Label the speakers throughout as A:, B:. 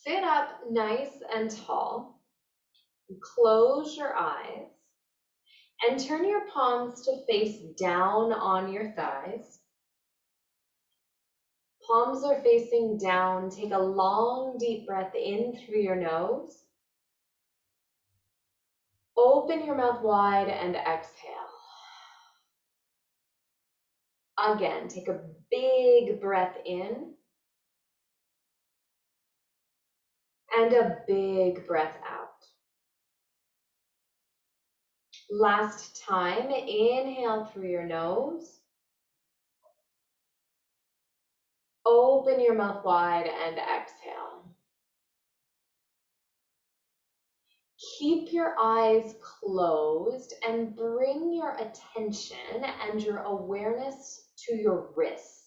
A: Sit up nice and tall. Close your eyes and turn your palms to face down on your thighs. Palms are facing down. Take a long, deep breath in through your nose. Open your mouth wide and exhale. Again, take a big breath in and a big breath out. Last time, inhale through your nose. Open your mouth wide and exhale. Keep your eyes closed and bring your attention and your awareness to your wrists.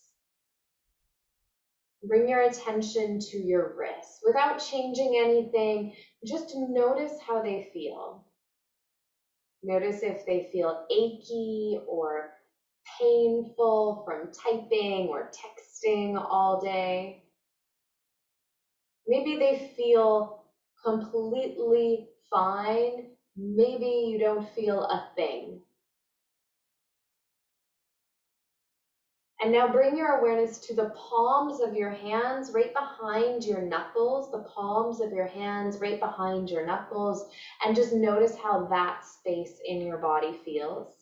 A: Bring your attention to your wrists without changing anything. Just notice how they feel. Notice if they feel achy or painful from typing or texting all day. Maybe they feel completely fine. Maybe you don't feel a thing. And now bring your awareness to the palms of your hands right behind your knuckles, the palms of your hands right behind your knuckles, and just notice how that space in your body feels.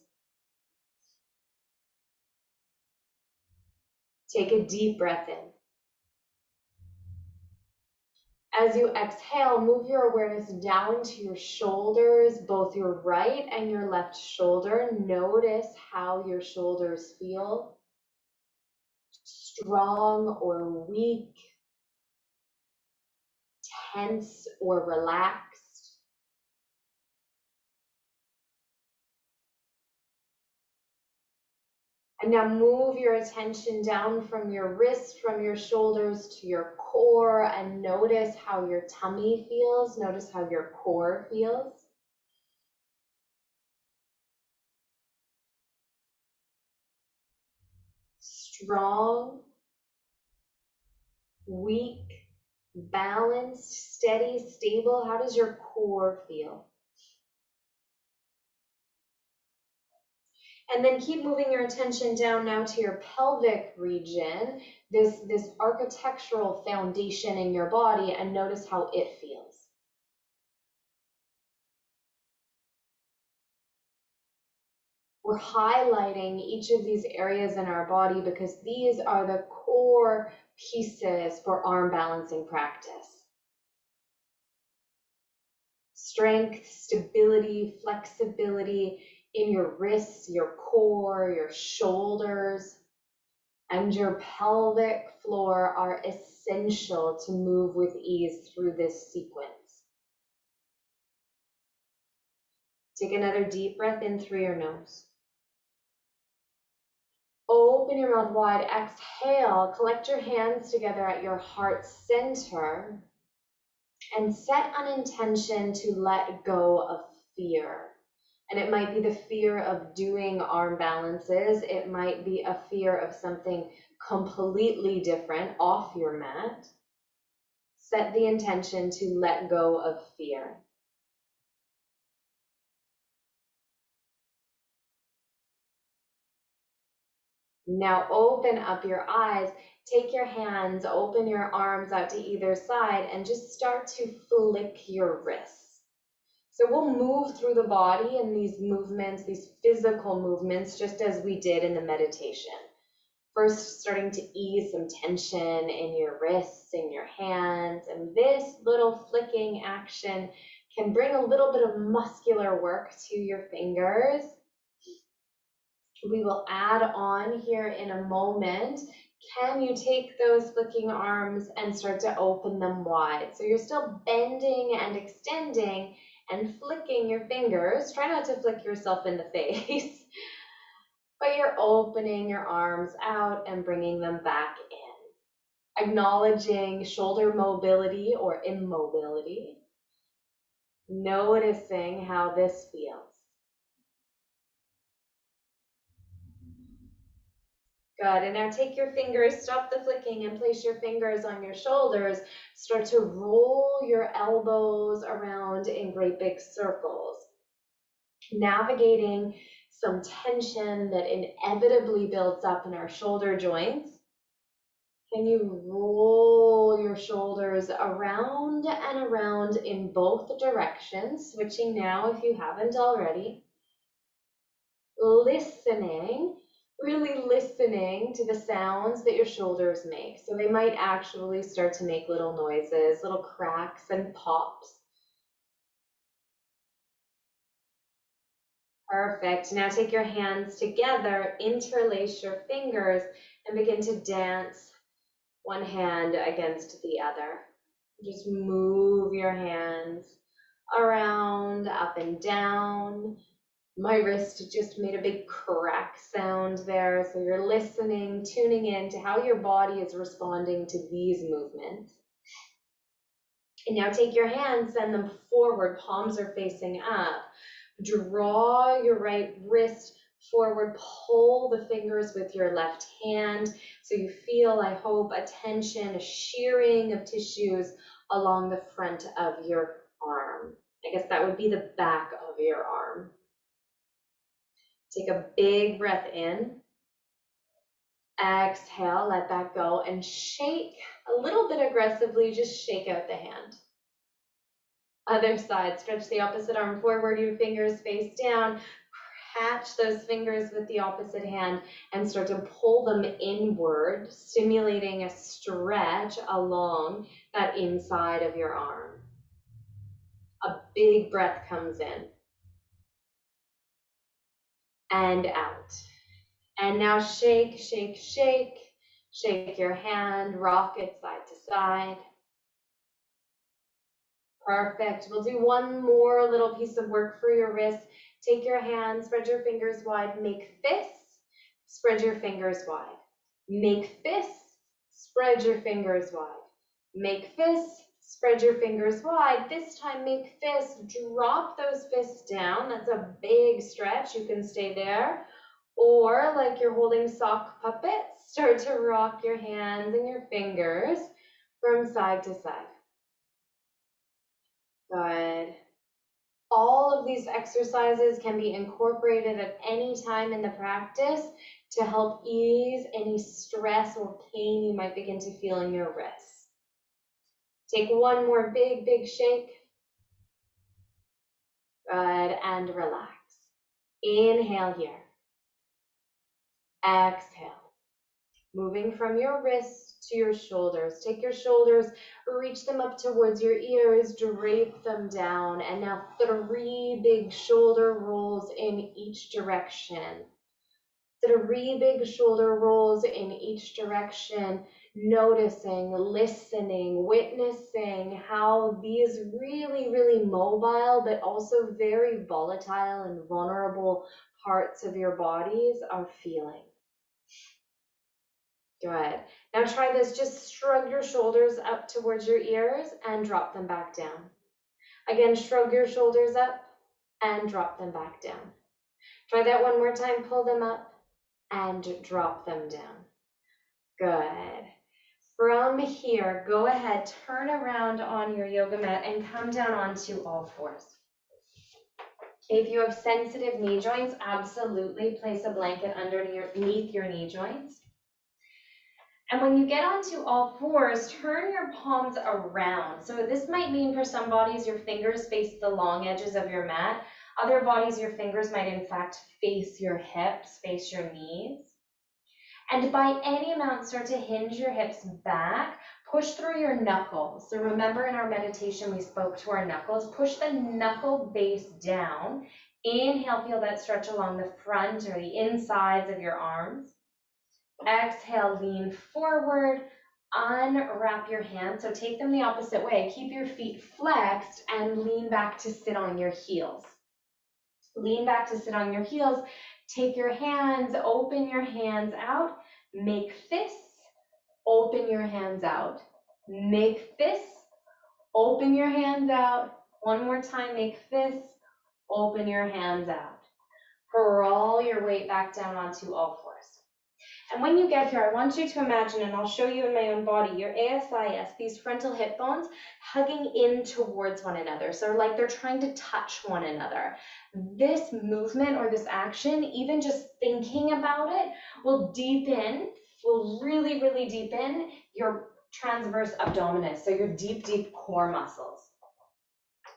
A: Take a deep breath in. As you exhale, move your awareness down to your shoulders, both your right and your left shoulder. Notice how your shoulders feel. Strong or weak, tense or relaxed. And now move your attention down from your wrist, from your shoulders to your core, and notice how your tummy feels. Notice how your core feels. Strong, weak, balanced, steady, stable. How does your core feel? And then keep moving your attention down now to your pelvic region, this architectural foundation in your body, and notice how it feels. We're highlighting each of these areas in our body because these are the core pieces for arm balancing practice. Strength, stability, flexibility in your wrists, your core, your shoulders, and your pelvic floor are essential to move with ease through this sequence. Take another deep breath in through your nose. Open your mouth wide, exhale, collect your hands together at your heart center, and set an intention to let go of fear. And it might be the fear of doing arm balances. It might be a fear of something completely different off your mat. Set the intention to let go of fear. Now open up your eyes, take your hands, open your arms out to either side, and just start to flick your wrists. So we'll move through the body in these movements, these physical movements, just as we did in the meditation. First, starting to ease some tension in your wrists, in your hands, and this little flicking action can bring a little bit of muscular work to your fingers. We will add on here in a moment. Can you take those flicking arms and start to open them wide? So you're still bending and extending and flicking your fingers. Try not to flick yourself in the face, but you're opening your arms out and bringing them back in. Acknowledging shoulder mobility or immobility. Noticing how this feels. Good, and now take your fingers, stop the flicking, and place your fingers on your shoulders. Start to roll your elbows around in great big circles, navigating some tension that inevitably builds up in our shoulder joints. Can you roll your shoulders around and around in both directions, switching now if you haven't already. Listening, really listening to the sounds that your shoulders make. So they might actually start to make little noises, little cracks and pops. Perfect. Now take your hands together, interlace your fingers, and begin to dance one hand against the other. Just move your hands around, up and down. My wrist just made a big crack sound there. So you're listening, tuning in to how your body is responding to these movements. And now take your hands, send them forward, palms are facing up. Draw your right wrist forward, pull the fingers with your left hand. So you feel, I hope, a tension, a shearing of tissues along the front of your arm. I guess that would be the back of your arm. Take a big breath in. Exhale, let that go, and shake a little bit aggressively, just shake out the hand. Other side, stretch the opposite arm forward, your fingers face down, catch those fingers with the opposite hand and start to pull them inward, stimulating a stretch along that inside of your arm. A big breath comes in and out. And now shake, shake, shake. Shake your hand, rock it side to side. Perfect. We'll do one more little piece of work for your wrist. Take your hands, spread your fingers wide, make fists, spread your fingers wide. Make fists, spread your fingers wide. Make fists, spread your fingers wide. This time make fists, drop those fists down. That's a big stretch. You can stay there. Or like you're holding sock puppets, start to rock your hands and your fingers from side to side. Good. All of these exercises can be incorporated at any time in the practice to help ease any stress or pain you might begin to feel in your wrists. Take one more big, big shake. Good, and relax. Inhale here. Exhale. Moving from your wrists to your shoulders. Take your shoulders, reach them up towards your ears, drape them down, and now 3 big shoulder rolls in each direction. 3 big shoulder rolls in each direction, noticing, listening, witnessing how these really, really mobile, but also very volatile and vulnerable parts of your bodies are feeling. Good. Now try this. Just shrug your shoulders up towards your ears and drop them back down. Again, shrug your shoulders up and drop them back down. Try that one more time. Pull them up and drop them down. Good. From here, go ahead, turn around on your yoga mat and come down onto all fours. If you have sensitive knee joints, absolutely place a blanket underneath your knee joints. And when you get onto all fours, turn your palms around. So this might mean for some bodies, your fingers face the long edges of your mat. Other bodies, your fingers might in fact face your hips, face your knees. And by any amount, start to hinge your hips back, push through your knuckles. So remember in our meditation, we spoke to our knuckles. Push the knuckle base down. Inhale, feel that stretch along the front or the insides of your arms. Exhale, lean forward, unwrap your hands. So take them the opposite way. Keep your feet flexed and lean back to sit on your heels. Lean back to sit on your heels. Take your hands, open your hands out, make fists, open your hands out. Make fists, open your hands out. One more time, make fists, open your hands out. Roll your weight back down onto all fours. And when you get here, I want you to imagine, and I'll show you in my own body, your ASIS, these frontal hip bones, hugging in towards one another. So like they're trying to touch one another. This movement or this action, even just thinking about it, will really, really deepen your transverse abdominis, so your deep, deep core muscles.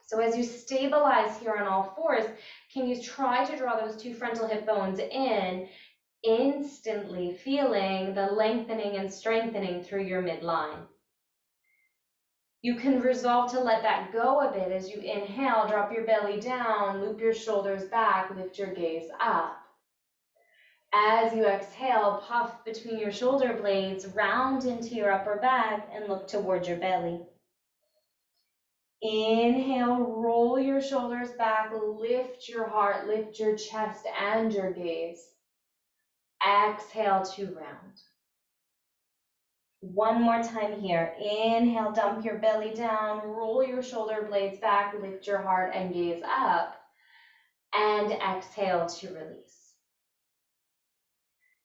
A: So as you stabilize here on all fours, can you try to draw those two frontal hip bones in, instantly feeling the lengthening and strengthening through your midline. You can resolve to let that go a bit as you inhale, drop your belly down, loop your shoulders back, lift your gaze up. As you exhale, puff between your shoulder blades, round into your upper back, and look towards your belly. Inhale, roll your shoulders back, lift your heart, lift your chest and your gaze. Exhale to round. One more time here. Inhale, dump your belly down, roll your shoulder blades back, lift your heart and gaze up. And exhale to release.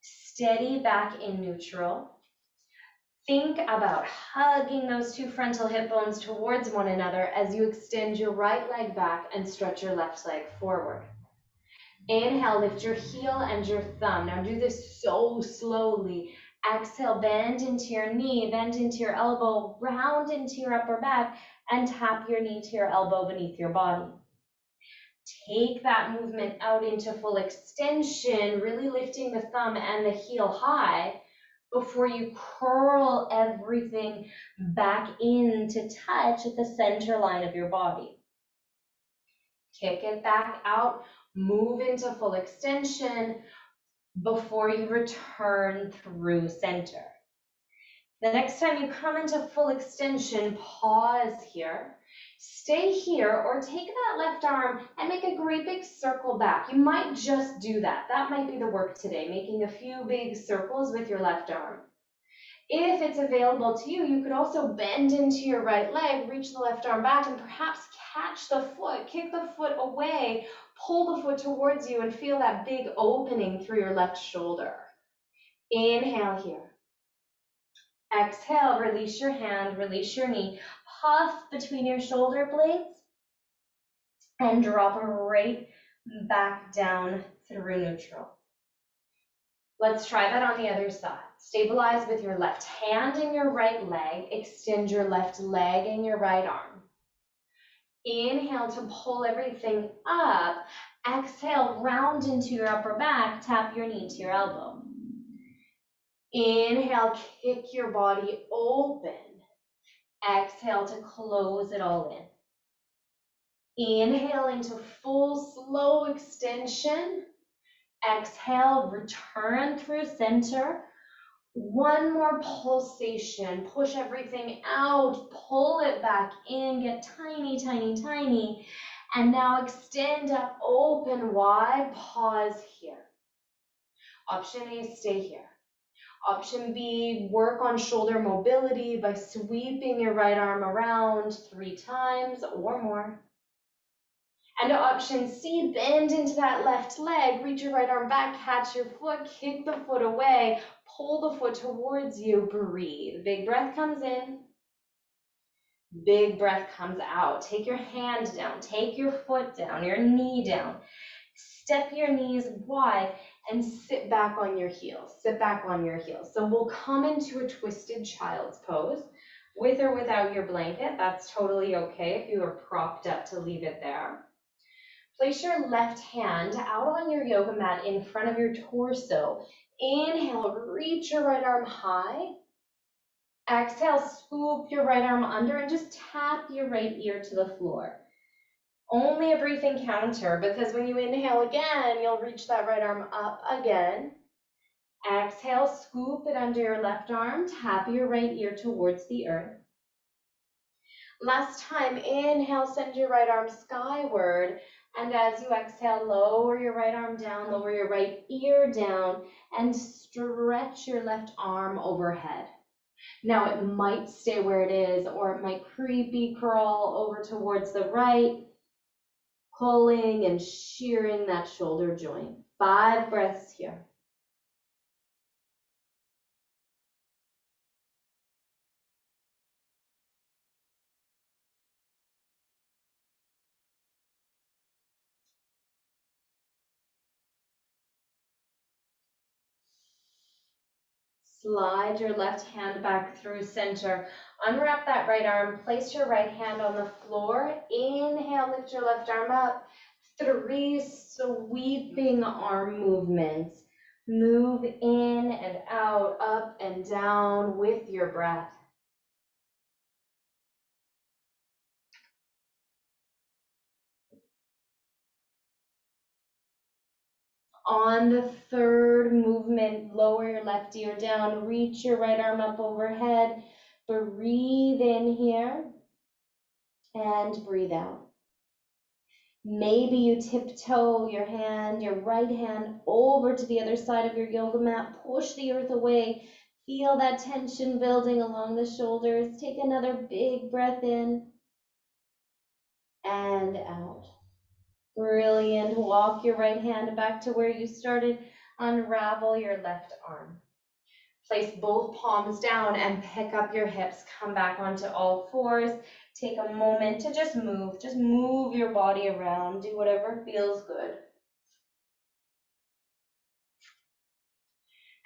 A: Steady back in neutral. Think about hugging those two frontal hip bones towards one another as you extend your right leg back and stretch your left leg forward. Inhale, lift your heel and your thumb. Now do this so slowly. Exhale, bend into your knee, bend into your elbow, round into your upper back, and tap your knee to your elbow beneath your body. Take that movement out into full extension, really lifting the thumb and the heel high before you curl everything back in to touch at the center line of your body. Kick it back out, move into full extension before you return through center. The next time you come into full extension, pause here. Stay here or take that left arm and make a great big circle back. You might just do that. That might be the work today, making a few big circles with your left arm. If it's available to you, you could also bend into your right leg, reach the left arm back, and perhaps catch the foot, kick the foot away, pull the foot towards you, and feel that big opening through your left shoulder. Inhale here. Exhale, release your hand, release your knee, puff between your shoulder blades, and drop right back down through neutral. Let's try that on the other side. Stabilize with your left hand and your right leg. Extend your left leg and your right arm. Inhale to pull everything up. Exhale, round into your upper back. Tap your knee to your elbow. Inhale, kick your body open. Exhale to close it all in. Inhale into full slow extension. Exhale, return through center. One more pulsation. Push everything out, pull it back in, get tiny, tiny, tiny. And now extend up, open wide, pause here. Option A, stay here. Option B, work on shoulder mobility by sweeping your right arm around 3 times or more. And option C, bend into that left leg, reach your right arm back, catch your foot, kick the foot away, pull the foot towards you, breathe. Big breath comes in, big breath comes out. Take your hand down, take your foot down, your knee down. Step your knees wide and sit back on your heels. Sit back on your heels. So we'll come into a twisted child's pose with or without your blanket. That's totally okay if you are propped up to leave it there. Place your left hand out on your yoga mat in front of your torso. Inhale, reach your right arm high. Exhale, scoop your right arm under and just tap your right ear to the floor. Only a breathing counter, because when you inhale again, you'll reach that right arm up again. Exhale, scoop it under your left arm, tap your right ear towards the earth. Last time, inhale, send your right arm skyward. And as you exhale, lower your right arm down, lower your right ear down, and stretch your left arm overhead. Now it might stay where it is, or it might creepy crawl over towards the right, pulling and shearing that shoulder joint. 5 breaths here. Slide your left hand back through center. Unwrap that right arm. Place your right hand on the floor. Inhale, lift your left arm up. 3 sweeping arm movements. Move in and out, up and down with your breath. On the 3rd movement, lower your left ear down, reach your right arm up overhead. Breathe in here and breathe out. Maybe you tiptoe your right hand over to the other side of your yoga mat, push the earth away, feel that tension building along the shoulders. Take another big breath in and out. Brilliant. Walk your right hand back to where you started. Unravel your left arm. Place both palms down and pick up your hips. Come back onto all fours. Take a moment to just move your body around. Do whatever feels good.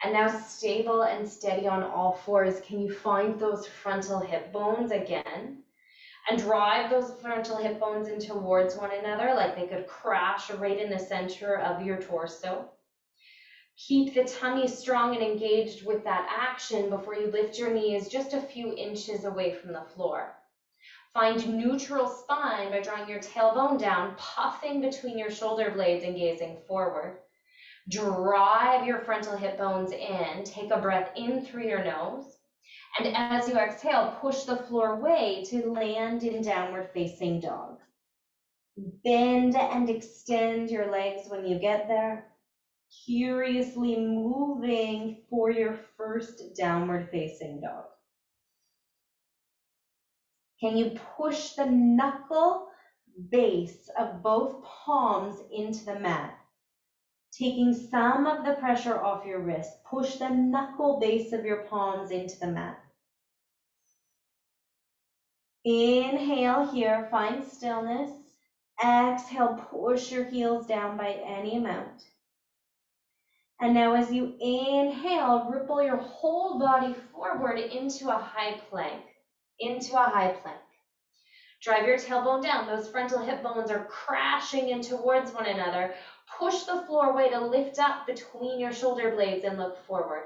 A: And now stable and steady on all fours. Can you find those frontal hip bones again? And drive those frontal hip bones in towards one another like they could crash right in the center of your torso. Keep the tummy strong and engaged with that action before you lift your knees just a few inches away from the floor. Find neutral spine by drawing your tailbone down, puffing between your shoulder blades and gazing forward. Drive your frontal hip bones in. Take a breath in through your nose. And as you exhale, push the floor away to land in downward facing dog. Bend and extend your legs when you get there. Curiously moving for your first downward facing dog. Can you push the knuckle base of both palms into the mat? Taking some of the pressure off your wrist. Push the knuckle base of your palms into the mat. Inhale here, find stillness. Exhale, push your heels down by any amount. And now as you inhale, ripple your whole body forward into a high plank. Drive your tailbone down. Those frontal hip bones are crashing in towards one another. Push the floor away to lift up between your shoulder blades and look forward.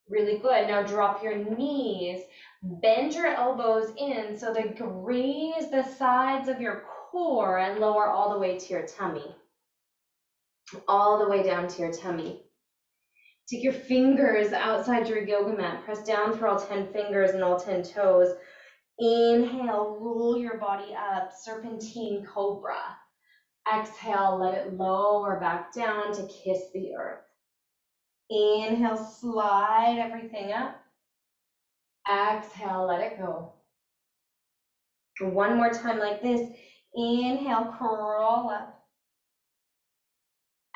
A: Really good. Now drop your knees. Bend your elbows in so they graze the sides of your core and lower all the way to your tummy. All the way down to your tummy. Take your fingers outside your yoga mat. Press down through all 10 fingers and all 10 toes. Inhale, roll your body up, serpentine cobra. Exhale, let it lower back down to kiss the earth. Inhale, slide everything up. Exhale, let it go. One more time like this. Inhale, crawl up.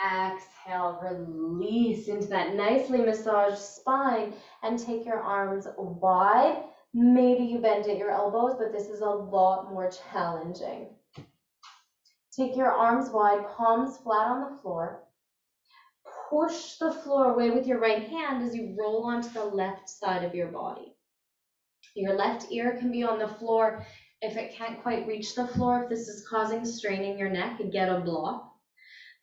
A: Exhale, release into that nicely massaged spine and take your arms wide. Maybe you bend at your elbows, but this is a lot more challenging. Take your arms wide, palms flat on the floor. Push the floor away with your right hand as you roll onto the left side of your body. Your left ear can be on the floor. If it can't quite reach the floor, if this is causing strain in your neck, get a block.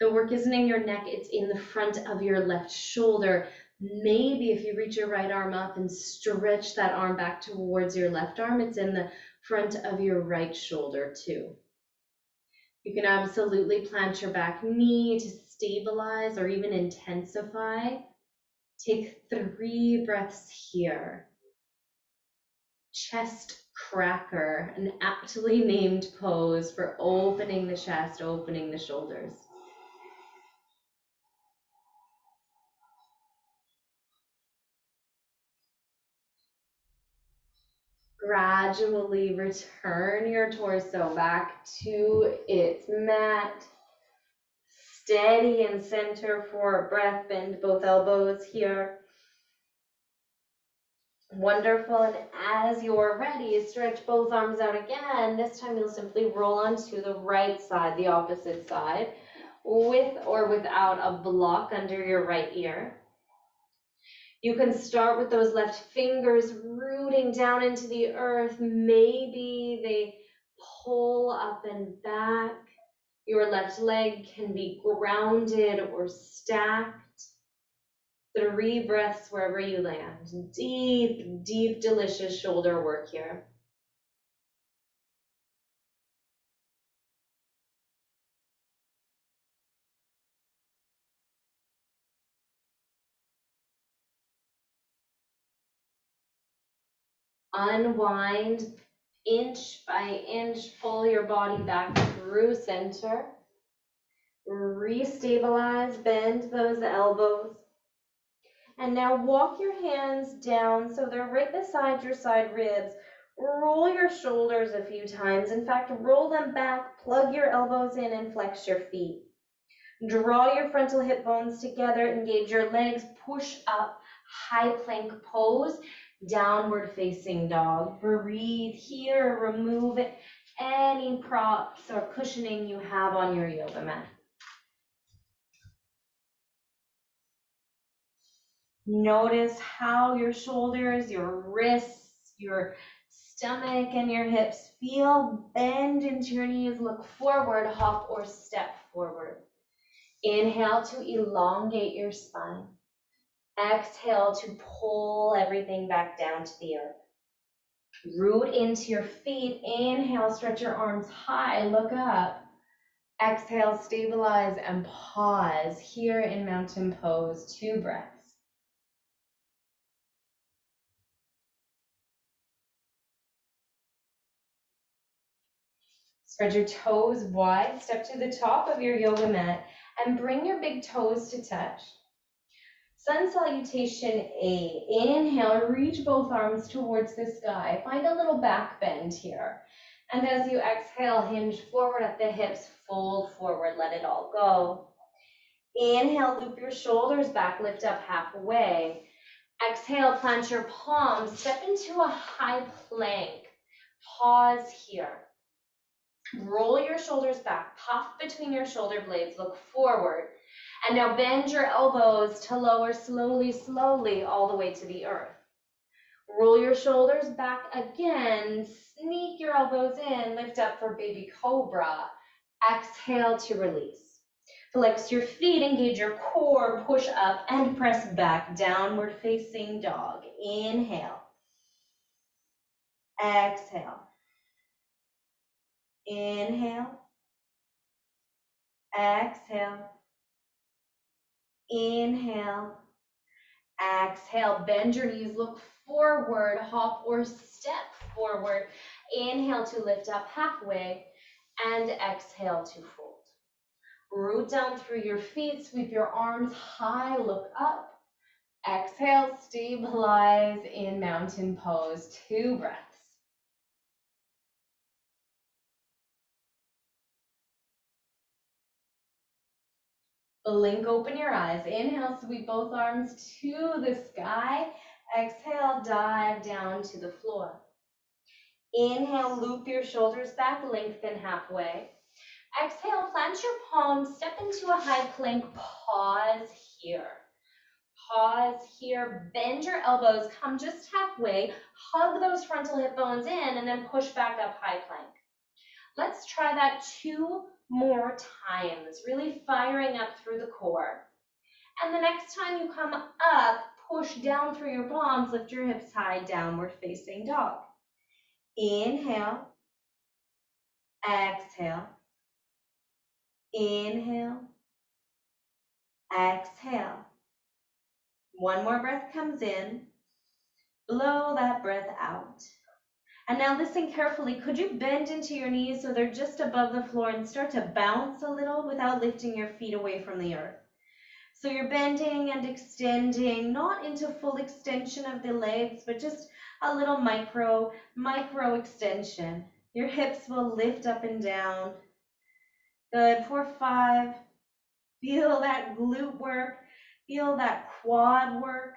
A: The work isn't in your neck, it's in the front of your left shoulder. Maybe if you reach your right arm up and stretch that arm back towards your left arm, it's in the front of your right shoulder too. You can absolutely plant your back knee to stabilize or even intensify. Take 3 breaths here. Chest cracker, an aptly named pose for opening the chest, opening the shoulders. Gradually return your torso back to its mat. Steady and center for a breath. Bend both elbows here. Wonderful. And as you're ready, stretch both arms out again. This time you'll simply roll onto the right side, the opposite side, with or without a block under your right ear. You can start with those left fingers rooting down into the earth. Maybe they pull up and back. Your left leg can be grounded or stacked. 3 breaths wherever you land. Deep, deep, delicious shoulder work here. Unwind, inch by inch, pull your body back through center. Restabilize, bend those elbows. And now walk your hands down so they're right beside your side ribs. Roll your shoulders a few times. In fact, roll them back, plug your elbows in, and flex your feet. Draw your frontal hip bones together, engage your legs, push up, high plank pose, downward facing dog. Breathe here, remove any props or cushioning you have on your yoga mat. Notice how your shoulders, your wrists, your stomach, and your hips feel. Bend into your knees, look forward, hop or step forward. Inhale to elongate your spine. Exhale to pull everything back down to the earth. Root into your feet. Inhale, stretch your arms high, look up. Exhale, stabilize and pause here in mountain pose. 2 breaths. Spread your toes wide, step to the top of your yoga mat, and bring your big toes to touch. Sun salutation A. Inhale, reach both arms towards the sky. Find a little back bend here. And as you exhale, hinge forward at the hips, fold forward, let it all go. Inhale, loop your shoulders back, lift up halfway. Exhale, plant your palms, step into a high plank. Pause here. Roll your shoulders back, puff between your shoulder blades, look forward. And now bend your elbows to lower slowly, slowly, all the way to the earth. Roll your shoulders back again, sneak your elbows in, lift up for baby cobra. Exhale to release. Flex your feet, engage your core, push up and press back, downward facing dog. Inhale. Exhale. Inhale. Exhale. Inhale. Exhale, bend your knees, look forward, hop or step forward. Inhale to lift up halfway and exhale to fold. Root down through your feet, sweep your arms high, look up. Exhale, stabilize in mountain pose. 2 breaths. Blink open your eyes. Inhale, sweep both arms to the sky. Exhale, dive down to the floor. Inhale, loop your shoulders back, lengthen halfway. Exhale, plant your palms, step into a high plank, pause here. Pause here, bend your elbows, come just halfway, hug those frontal hip bones in, and then push back up high plank. Let's try that 2 more times, really firing up through the core. And the next time you come up, push down through your palms, lift your hips high, downward facing dog. Inhale, exhale, inhale, exhale. 1 more breath comes in, blow that breath out. And now listen carefully. Could you bend into your knees so they're just above the floor and start to bounce a little without lifting your feet away from the earth? So you're bending and extending, not into full extension of the legs, but just a little micro extension. Your hips will lift up and down. Good. For 5. Feel that glute work. Feel that quad work.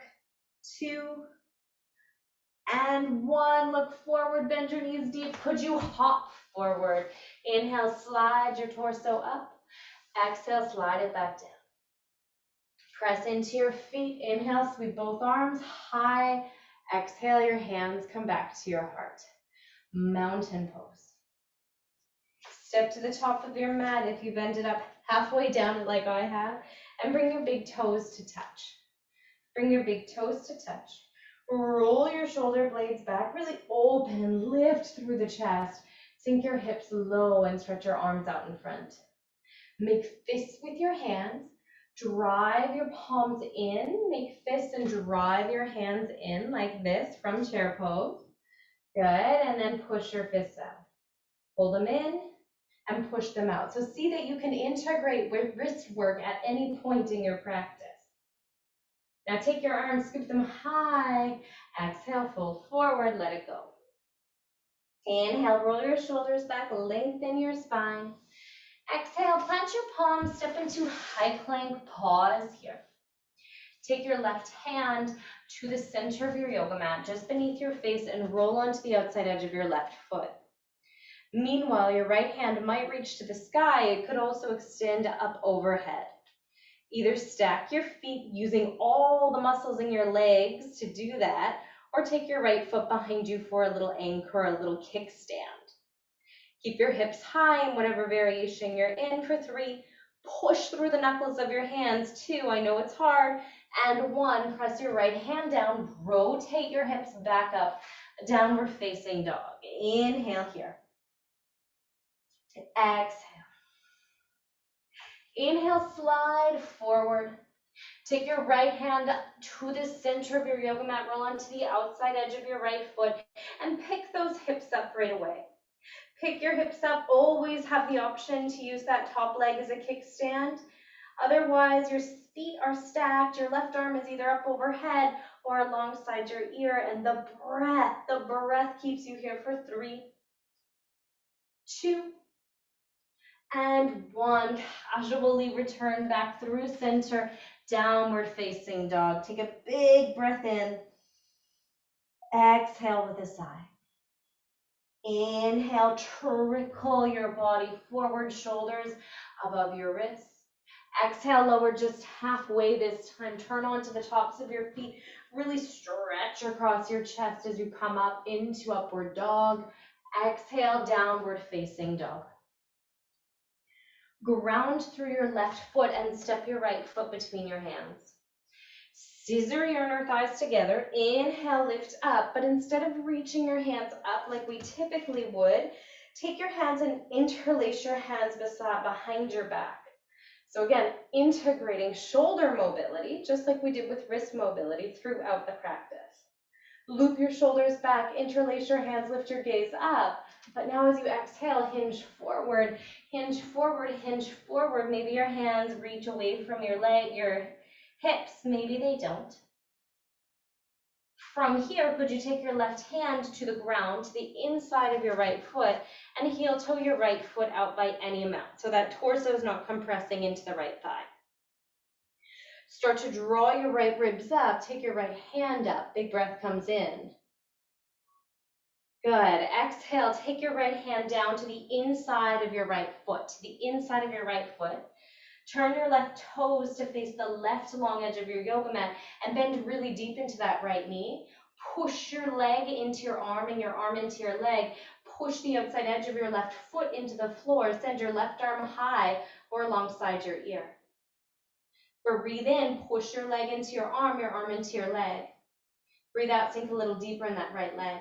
A: 2. And 1. Look forward, bend your knees deep. Could you hop forward? Inhale, slide your torso up. Exhale, slide it back down. Press into your feet. Inhale, sweep both arms high. Exhale, your hands come back to your heart. Mountain pose. Step to the top of your mat if you've ended up halfway down it like I have, and bring your big toes to touch. Bring your big toes to touch. Roll your shoulder blades back, really open and lift through the chest. Sink your hips low and stretch your arms out in front. Make fists with your hands. Drive your palms in. Make fists and drive your hands in like this from chair pose. Good, and then push your fists out. Hold them in and push them out. So see that you can integrate with wrist work at any point in your practice. Now take your arms, scoop them high. Exhale, fold forward, let it go. Inhale, roll your shoulders back, lengthen your spine. Exhale, plant your palms, step into high plank, pause here. Take your left hand to the center of your yoga mat, just beneath your face, and roll onto the outside edge of your left foot. Meanwhile, your right hand might reach to the sky. It could also extend up overhead. Either stack your feet using all the muscles in your legs to do that, or take your right foot behind you for a little anchor, a little kickstand. Keep your hips high in whatever variation you're in for 3. Push through the knuckles of your hands. 2, I know it's hard. And 1, press your right hand down. Rotate your hips back up. Downward facing dog. Inhale here. Exhale. Inhale, slide forward. Take your right hand to the center of your yoga mat. Roll onto the outside edge of your right foot and pick those hips up right away. Pick your hips up. Always have the option to use that top leg as a kickstand. Otherwise, your feet are stacked. Your left arm is either up overhead or alongside your ear. And the breath keeps you here for 3, 2, and 1. Casually return back through center, downward facing dog. Take a big breath in. Exhale with a sigh. Inhale, trickle your body forward, shoulders above your wrists. Exhale, lower just halfway this time. Turn onto the tops of your feet. Really stretch across your chest as you come up into upward dog. Exhale, downward facing dog. Ground through your left foot and step your right foot between your hands. Scissor your inner thighs together. Inhale, lift up, but instead of reaching your hands up like we typically would, take your hands and interlace your hands behind your back. So again, integrating shoulder mobility, just like we did with wrist mobility throughout the practice. Loop your shoulders back, interlace your hands, lift your gaze up. But now as you exhale, hinge forward, hinge forward, hinge forward. Maybe your hands reach away from your hips, maybe they don't. From here, could you take your left hand to the ground, to the inside of your right foot, and heel toe your right foot out by any amount, so that torso is not compressing into the right thigh. Start to draw your right ribs up, take your right hand up, big breath comes in. Good, exhale, take your right hand down to the inside of your right foot, to the inside of your right foot. Turn your left toes to face the left long edge of your yoga mat and bend really deep into that right knee. Push your leg into your arm and your arm into your leg. Push the outside edge of your left foot into the floor. Send your left arm high or alongside your ear. Breathe in, push your leg into your arm into your leg. Breathe out, sink a little deeper in that right leg.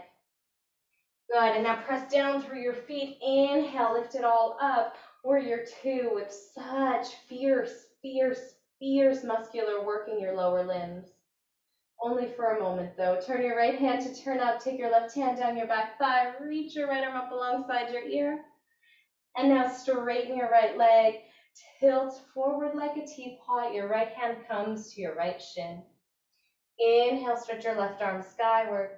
A: Good, and now press down through your feet. Inhale, lift it all up. Warrior 2 with such fierce muscular work in your lower limbs. Only for a moment though. Turn your right hand to turn up. Take your left hand down your back thigh. Reach your right arm up alongside your ear. And now straighten your right leg. Tilt forward like a teapot. Your right hand comes to your right shin. Inhale, stretch your left arm skyward.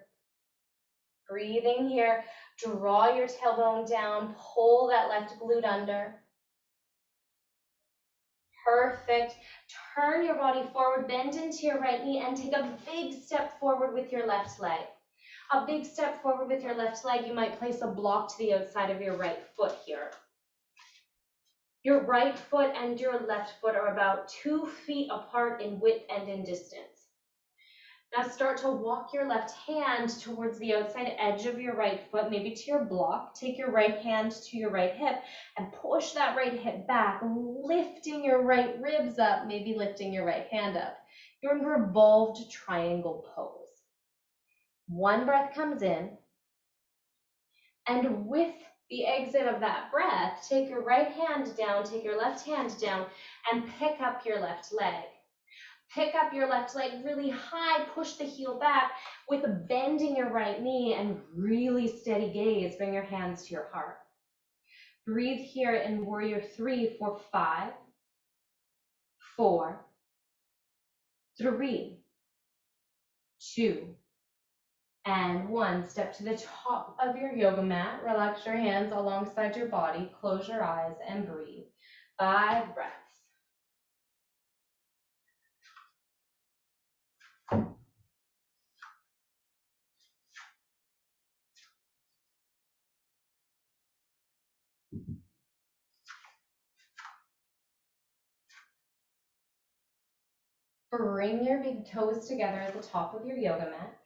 A: Breathing here, draw your tailbone down, pull that left glute under. Perfect. Turn your body forward, bend into your right knee, and take a big step forward with your left leg. A big step forward with your left leg. You might place a block to the outside of your right foot here.
B: Your right foot and your left foot are about 2 feet apart in width and in distance. Now start to walk your left hand towards the outside edge of your right foot, maybe to your block. Take your right hand to your right hip and push that right hip back, lifting your right ribs up, maybe lifting your right hand up. You're in revolved triangle pose. One breath comes in, and with the exit of that breath, take your right hand down, take your left hand down, and pick up your left leg. Pick up your left leg really high, push the heel back with bending your right knee and really steady gaze. Bring your hands to your heart. Breathe here in Warrior 3 for 5, 4, 3, 2, and 1. Step to the top of your yoga mat. Relax your hands alongside your body. Close your eyes and breathe. 5 breaths. Bring your big toes together at the top of your yoga mat.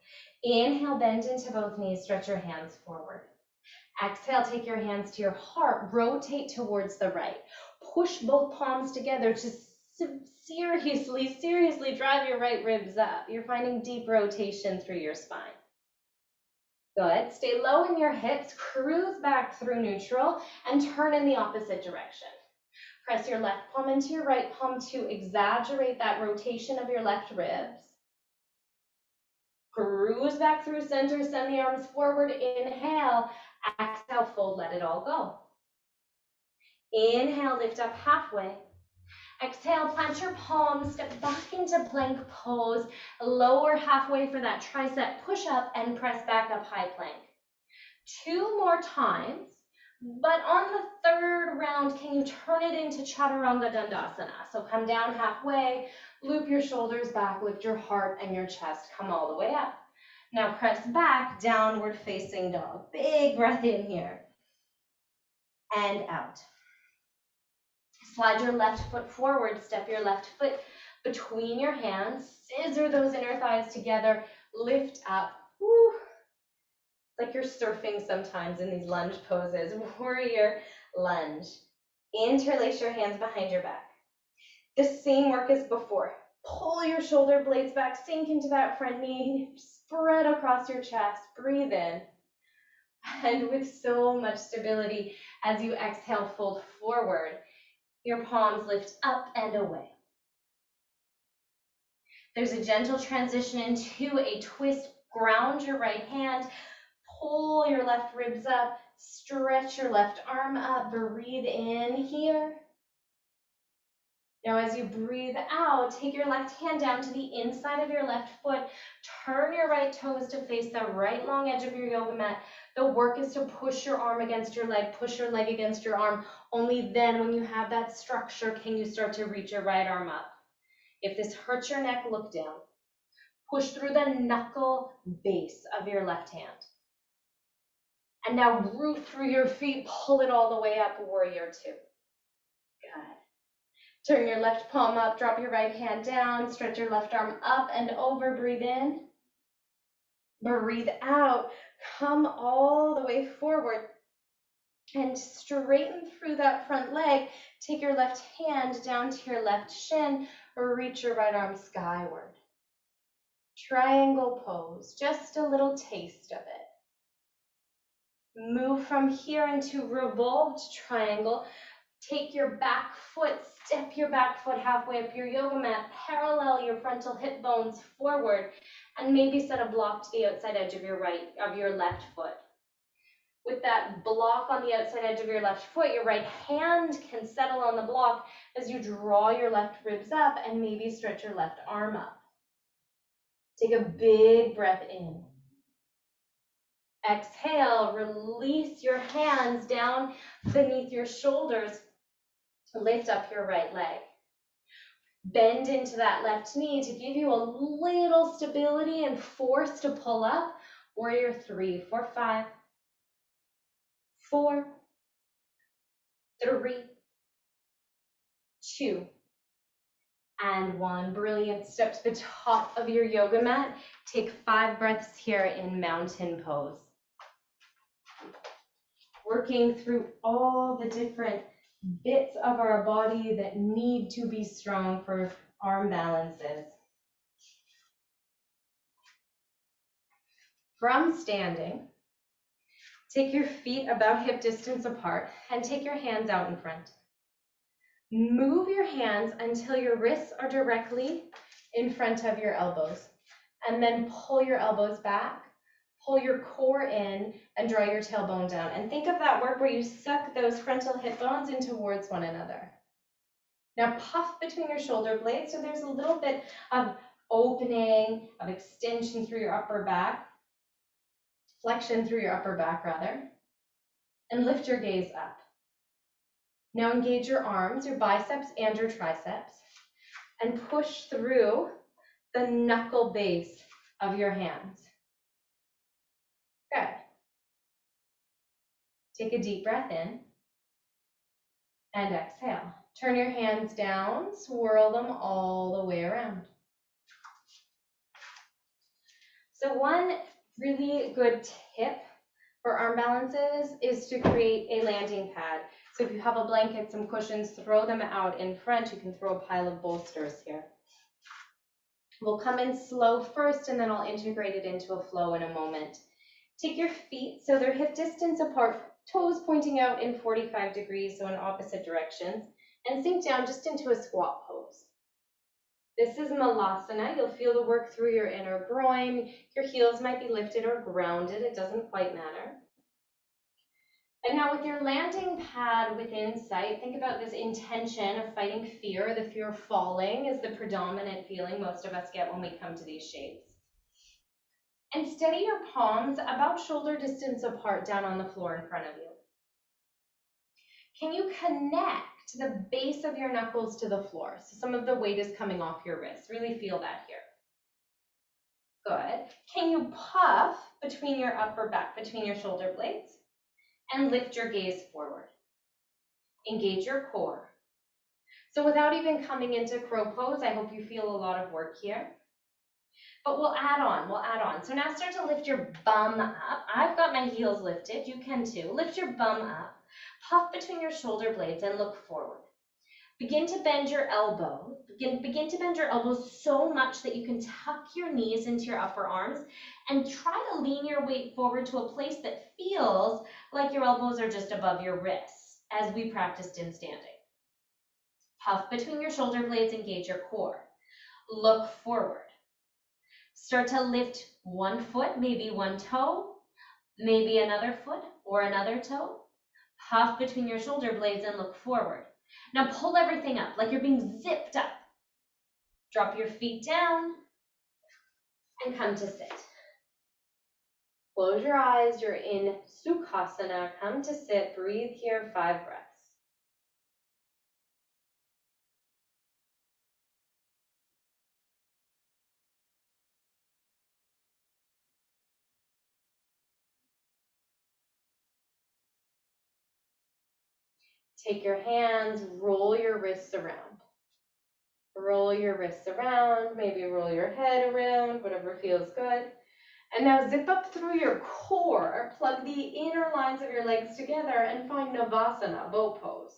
B: Inhale, bend into both knees, stretch your hands forward. Exhale, take your hands to your heart, rotate towards the right. Push both palms together to seriously drive your right ribs up. You're finding deep rotation through your spine. Good. Stay low in your hips, cruise back through neutral, and turn in the opposite direction. Press your left palm into your right palm to exaggerate that rotation of your left ribs. Cruise back through center, send the arms forward, inhale, exhale, fold, let it all go. Inhale, lift up halfway. Exhale, plant your palms, step back into plank pose, lower halfway for that tricep push up and press back up high plank. 2 more times, but on the third round, can you turn it into Chaturanga Dandasana? So come down halfway, loop your shoulders back, lift your heart and your chest, come all the way up. Now press back, downward facing dog. Big breath in here and out. Slide your left foot forward, step your left foot between your hands, scissor those inner thighs together, lift up. Woo. Like you're surfing sometimes in these lunge poses. Warrior lunge. Interlace your hands behind your back. The same work as before. Pull your shoulder blades back, sink into that front knee, spread across your chest, breathe in. And with so much stability, as you exhale, fold forward. Your palms lift up and away. There's a gentle transition into a twist. Ground your right hand, pull your left ribs up, stretch your left arm up, breathe in here. Now as you breathe out, take your left hand down to the inside of your left foot, turn your right toes to face the right long edge of your yoga mat. The work is to push your arm against your leg, push your leg against your arm. Only then, when you have that structure, can you start to reach your right arm up. If this hurts your neck, look down. Push through the knuckle base of your left hand. And now root through your feet, pull it all the way up, Warrior 2. Good. Turn your left palm up, drop your right hand down, stretch your left arm up and over, breathe in. Breathe out, come all the way forward and straighten through that front leg. Take your left hand down to your left shin, or reach your right arm skyward. Triangle pose, just a little taste of it. Move from here into revolved triangle. Take your back foot, step your back foot halfway up your yoga mat, parallel your frontal hip bones forward, and maybe set a block to the outside edge of your left foot. With that block on the outside edge of your left foot, your right hand can settle on the block as you draw your left ribs up and maybe stretch your left arm up. Take a big breath in. Exhale, release your hands down beneath your shoulders. Lift up your right leg. Bend into that left knee to give you a little stability and force to pull up. Warrior 3 for 5, 4, 3, 2, and 1. Brilliant. Step to the top of your yoga mat. Take 5 breaths here in mountain pose. Working through all the different bits of our body that need to be strong for arm balances. From standing, take your feet about hip distance apart and take your hands out in front. Move your hands until your wrists are directly in front of your elbows, and then pull your elbows back, pull your core in, and draw your tailbone down. And think of that work where you suck those frontal hip bones in towards one another. Now puff between your shoulder blades, so there's a little bit of opening, of extension through your upper back, flexion through your upper back rather, and lift your gaze up. Now engage your arms, your biceps and your triceps, and push through the knuckle base of your hands. Good. Take a deep breath in and exhale. Turn your hands down, swirl them all the way around. So one really good tip for arm balances is to create a landing pad. So if you have a blanket, some cushions, throw them out in front. You can throw a pile of bolsters here. We'll come in slow first, and then I'll integrate it into a flow in a moment. Take your feet so they're hip distance apart, toes pointing out in 45 degrees, so in opposite directions, and sink down just into a squat pose. This is Malasana. You'll feel the work through your inner groin. Your heels might be lifted or grounded. It doesn't quite matter. And now with your landing pad within sight, think about this intention of fighting fear. The fear of falling is the predominant feeling most of us get when we come to these shapes. And steady your palms about shoulder distance apart down on the floor in front of you. Can you connect the base of your knuckles to the floor? So some of the weight is coming off your wrists. Really feel that here. Good. Can you puff between your upper back, between your shoulder blades? And lift your gaze forward. Engage your core. So without even coming into crow pose, I hope you feel a lot of work here. But we'll add on. So now start to lift your bum up. I've got my heels lifted, you can too. Lift your bum up, puff between your shoulder blades and look forward. Begin to bend your elbows. Begin to bend your elbows so much that you can tuck your knees into your upper arms and try to lean your weight forward to a place that feels like your elbows are just above your wrists, as we practiced in standing. Puff between your shoulder blades, engage your core. Look forward. Start to lift one foot, maybe one toe, maybe another foot or another toe. Puff between your shoulder blades and look forward. Now pull everything up like you're being zipped up. Drop your feet down and come to sit. Close your eyes, you're in Sukhasana. Come to sit, breathe here, 5 breaths. Take your hands, roll your wrists around. Roll your wrists around, maybe roll your head around, whatever feels good. And now zip up through your core, plug the inner lines of your legs together and find Navasana, boat pose.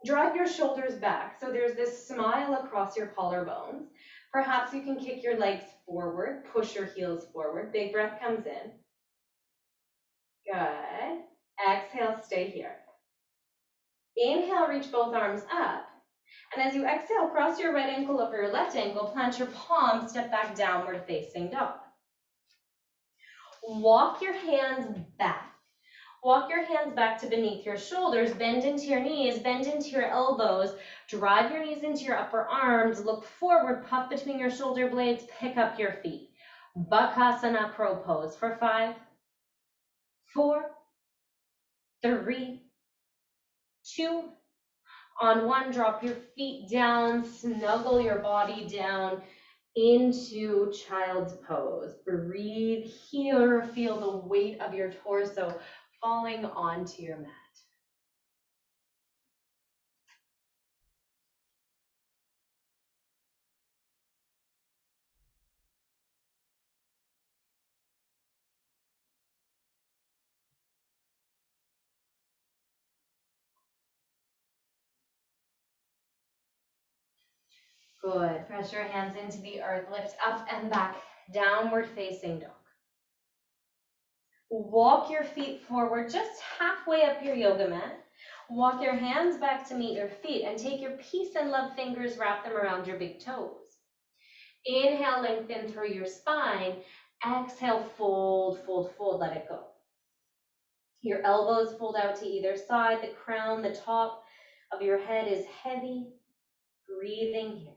B: Drive your shoulders back, so there's this smile across your collarbones. Perhaps you can kick your legs forward, push your heels forward. Big breath comes in. Good. Exhale, stay here. Inhale, reach both arms up. And as you exhale, cross your right ankle over your left ankle, plant your palm, step back, downward facing dog. Walk your hands back. Walk your hands back to beneath your shoulders, bend into your knees, bend into your elbows, drive your knees into your upper arms, look forward, puff between your shoulder blades, pick up your feet. Bakasana crow pose for 5, 4, 3, 2, on 1, drop your feet down, snuggle your body down into child's pose. Breathe here, feel the weight of your torso falling onto your mat. Good. Press your hands into the earth. Lift up and back. Downward facing dog. Walk your feet forward just halfway up your yoga mat. Walk your hands back to meet your feet and take your peace and love fingers, wrap them around your big toes. Inhale, lengthen through your spine. Exhale, fold, fold, fold, let it go. Your elbows fold out to either side. The crown, the top of your head is heavy. Breathing here.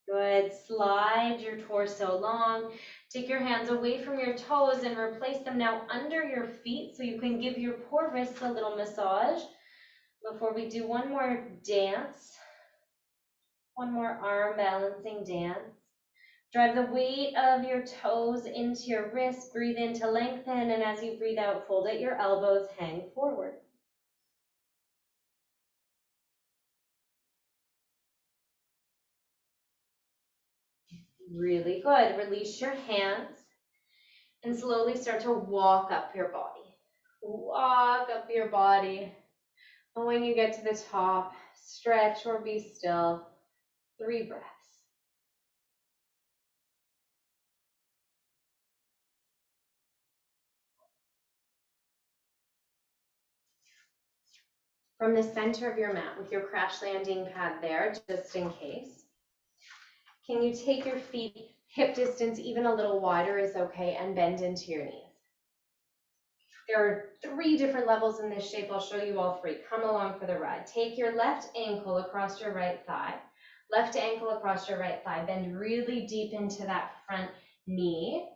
B: Good. Slide your torso long. Take your hands away from your toes and replace them now under your feet so you can give your poor wrists a little massage before we do one more dance, one more arm balancing dance. Drive the weight of your toes into your wrists. Breathe in to lengthen, and as you breathe out, fold at your elbows, hang forward. Really good. Release your hands and slowly start to walk up your body. Walk up your body. And when you get to the top, stretch or be still. 3 breaths. From the center of your mat with your crash landing pad there, just in case, can you take your feet hip distance even a little wider is okay and bend into your knees. There are 3 different levels in this shape. I'll show you all 3. Come along for the ride. Take your left ankle across your right thigh. Left ankle across your right thigh. Bend really deep into that front knee.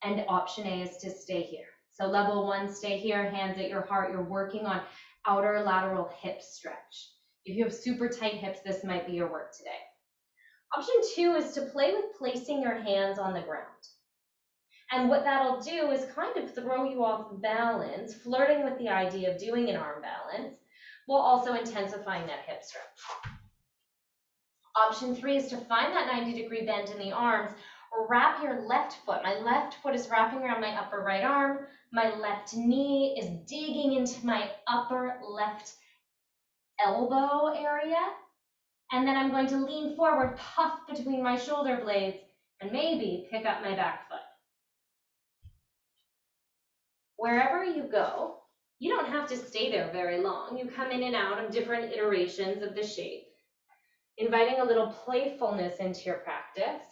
B: And option A is to stay here. So level 1, stay here, hands at your heart. You're working on outer lateral hip stretch. If you have super tight hips, this might be your work today. Option 2 is to play with placing your hands on the ground. And what that'll do is kind of throw you off balance, flirting with the idea of doing an arm balance, while also intensifying that hip stretch. Option 3 is to find that 90-degree bend in the arms. Wrap your left foot. My left foot is wrapping around my upper right arm. My left knee is digging into my upper left elbow area. And then I'm going to lean forward, puff between my shoulder blades, and maybe pick up my back foot. Wherever you go, you don't have to stay there very long. You come in and out of different iterations of the shape, inviting a little playfulness into your practice,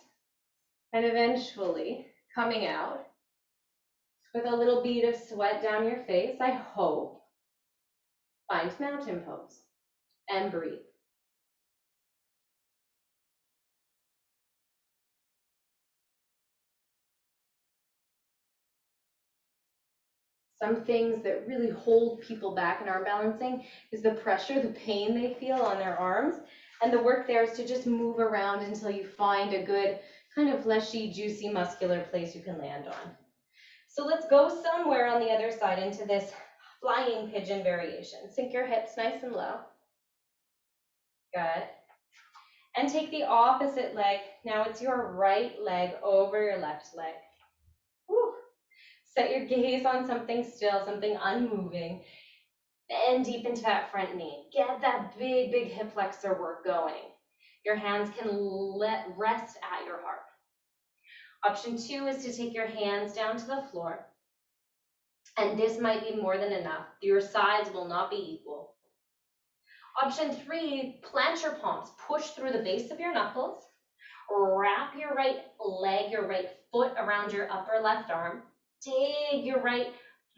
B: and eventually coming out with a little bead of sweat down your face, I hope. Find mountain pose and breathe. Some things that really hold people back in arm balancing is the pressure, the pain they feel on their arms. And the work there is to just move around until you find a good kind of fleshy, juicy, muscular place you can land on. So let's go somewhere on the other side into this flying pigeon variation. Sink your hips nice and low. Good. And take the opposite leg. Now it's your right leg over your left leg. Woo. Set your gaze on something still, something unmoving. Bend deep into that front knee. Get that big, big hip flexor work going. Your hands can rest at your heart. Option 2 is to take your hands down to the floor. And this might be more than enough. Your sides will not be equal. Option 3, plant your palms. Push through the base of your knuckles. Wrap your right leg, your right foot around your upper left arm. Dig your right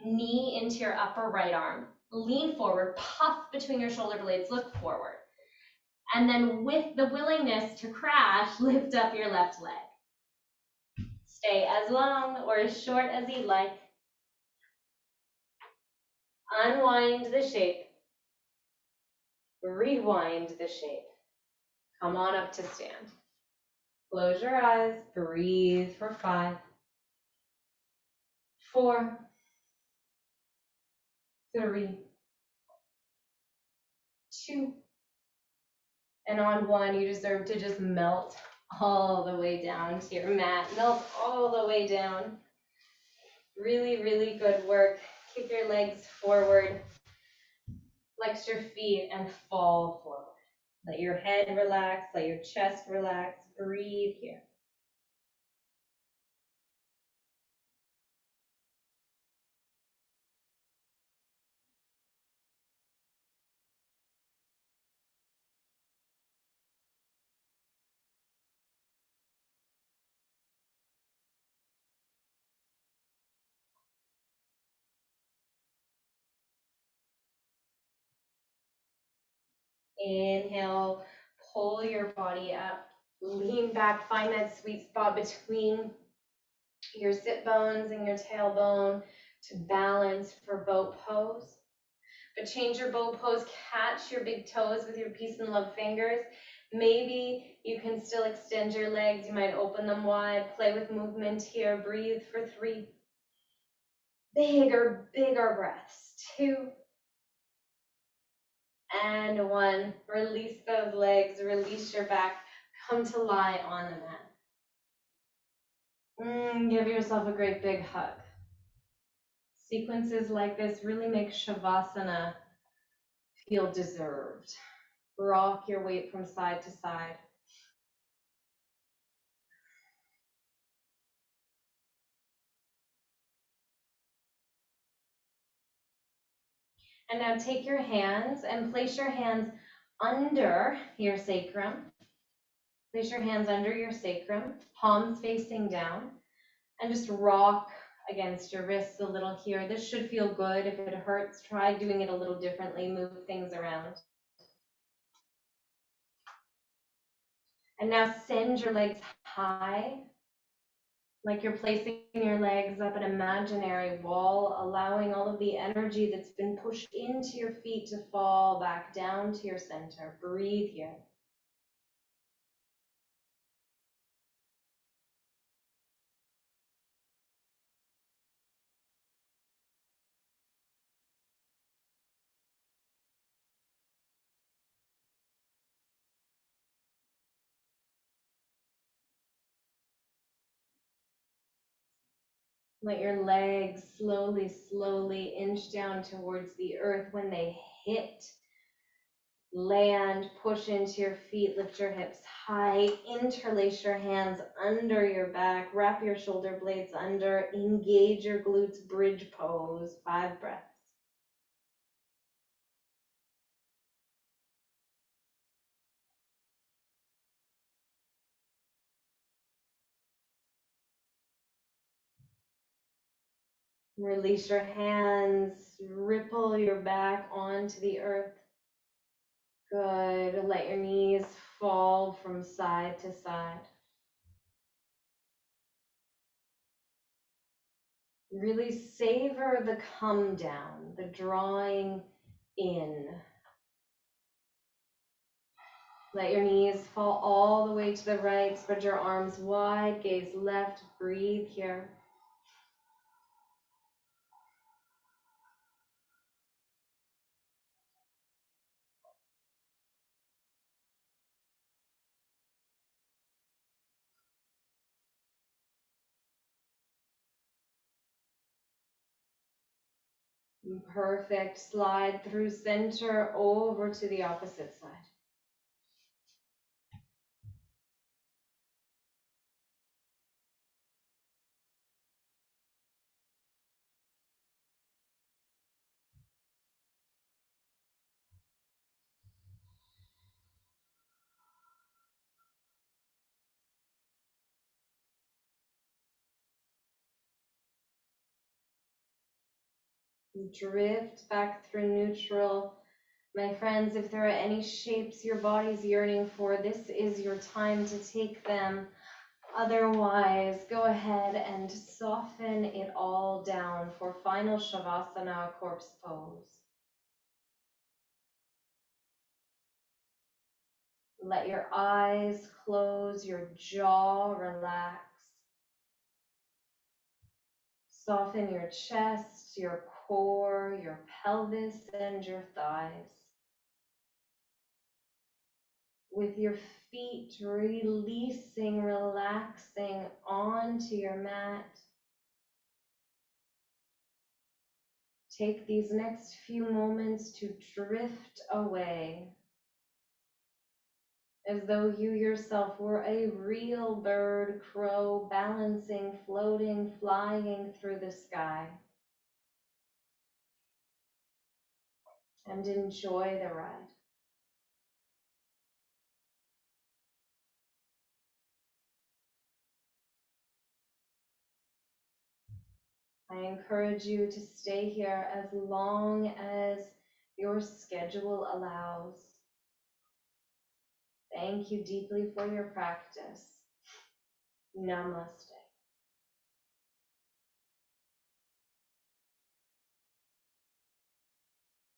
B: knee into your upper right arm. Lean forward, puff between your shoulder blades, look forward. And then with the willingness to crash, lift up your left leg. Stay as long or as short as you'd like. Unwind the shape. Rewind the shape. Come on up to stand. Close your eyes, breathe for 5, 4, 3, 2, and on 1, you deserve to just melt all the way down to your mat. Melt all the way down. Really, really good work. Keep your legs forward. Flex your feet and fall forward. Let your head relax, let your chest relax. Breathe here. Inhale, pull your body up. Lean back, find that sweet spot between your sit bones and your tailbone to balance for boat pose. But change your boat pose, catch your big toes with your peace and love fingers. Maybe you can still extend your legs. You might open them wide, play with movement here. Breathe for 3. Bigger breaths. 2 and 1. Release those legs, release your back. Come to lie on the mat. Give yourself a great big hug. Sequences like this really make Shavasana feel deserved. Rock your weight from side to side. And now take your hands and place your hands under your sacrum. Place your hands under your sacrum, palms facing down, and just rock against your wrists a little here. This should feel good. If it hurts, try doing it a little differently. Move things around. And now send your legs high, like you're placing your legs up an imaginary wall, allowing all of the energy that's been pushed into your feet to fall back down to your center. Breathe here. Let your legs slowly, slowly inch down towards the earth. When they hit land, push into your feet, lift your hips high, interlace your hands under your back, wrap your shoulder blades under, engage your glutes, bridge pose. 5 breaths. Release your hands, ripple your back onto the earth. Good. Let your knees fall from side to side. Really savor the come down, the drawing in. Let your knees fall all the way to the right. Spread your arms wide, gaze left. Breathe here. Perfect. Slide through center over to the opposite side. Drift back through neutral. My friends, if there are any shapes your body's yearning for, this is your time to take them. Otherwise, go ahead and soften it all down for final Shavasana, corpse pose. Let your eyes close, your jaw relax. Soften your chest, your core, your pelvis, and your thighs. With your feet releasing, relaxing onto your mat.
A: take these next few moments to drift away, as though you yourself were a real bird, crow, balancing, floating, flying through the sky. And enjoy the ride. I encourage you to stay here as long as your schedule allows. Thank you deeply for your practice. Namaste.